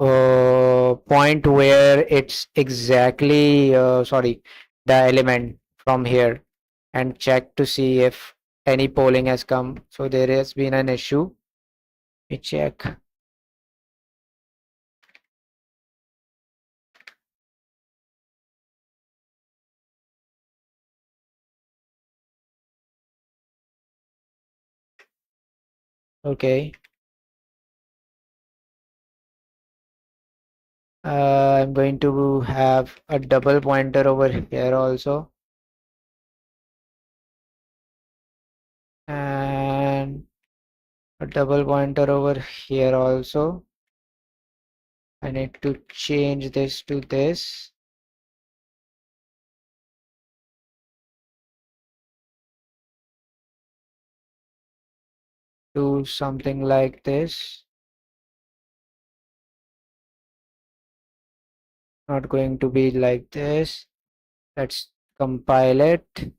point where it's exactly sorry, the element from here, and check to see if any polling has come. So there has been an issue. Let me check. Okay. I'm going to have a double pointer over here also, and a double pointer over here also. I need to change this to this. Do something like this. Not going to be like this. Let's compile it.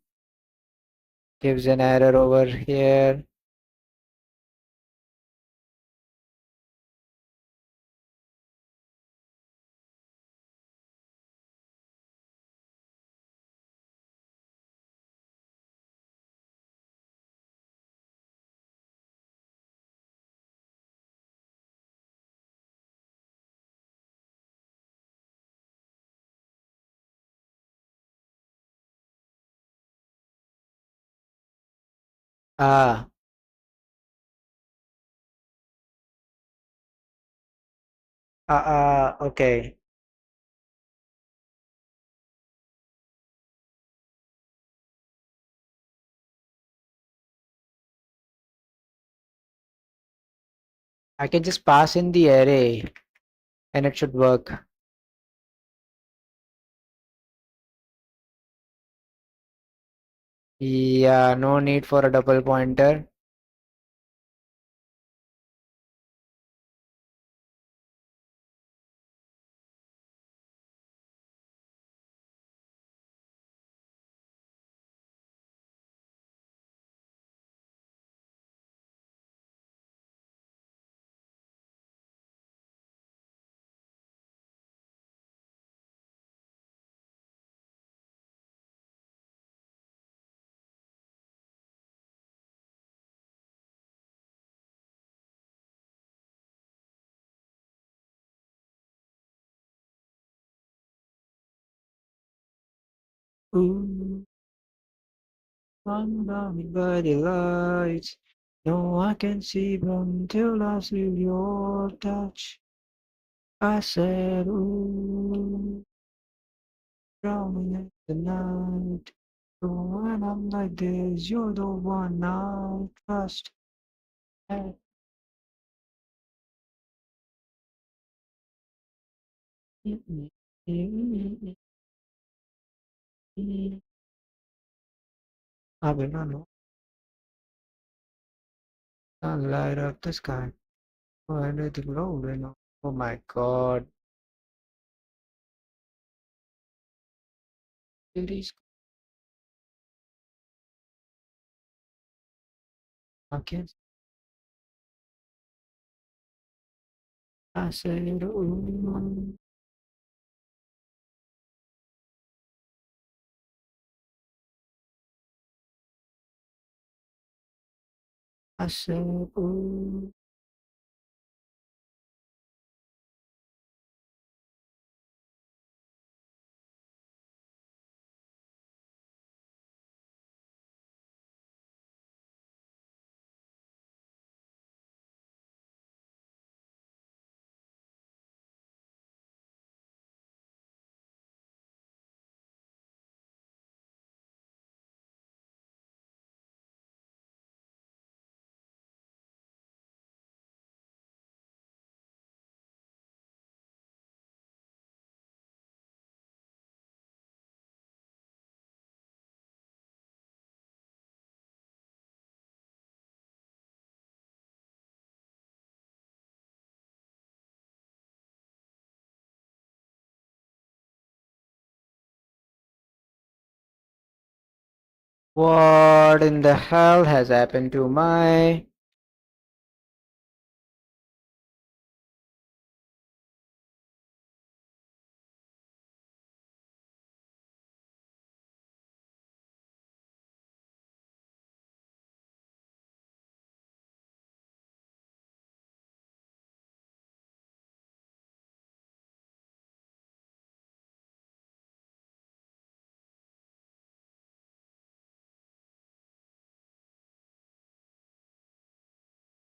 Gives an error over here. Ah, Okay. I can just pass in the array and it should work. Yeah, no need for a double pointer. Ooh, surrounded by the lights. No one can see them till I feel your touch. I said, ooh, drowning in the night. So when I'm like this, you're the one I trust. Eh, mm, mm, mm, mm, mm. I will not know. I'll light up the sky. Oh, I need to glow, you know. Oh my God. It is. I can't. I said, ooh. I said, ooh. What in the hell has happened to my...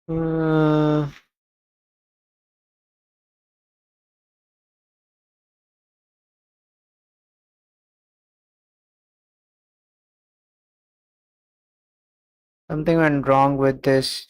Uh, something went wrong with this.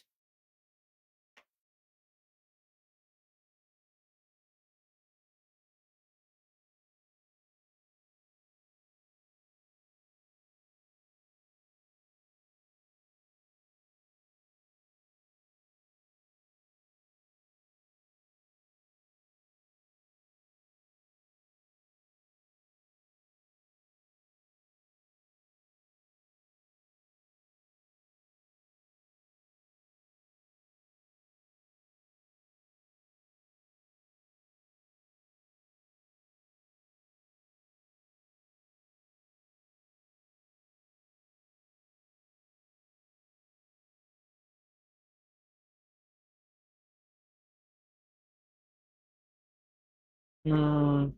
Hmm.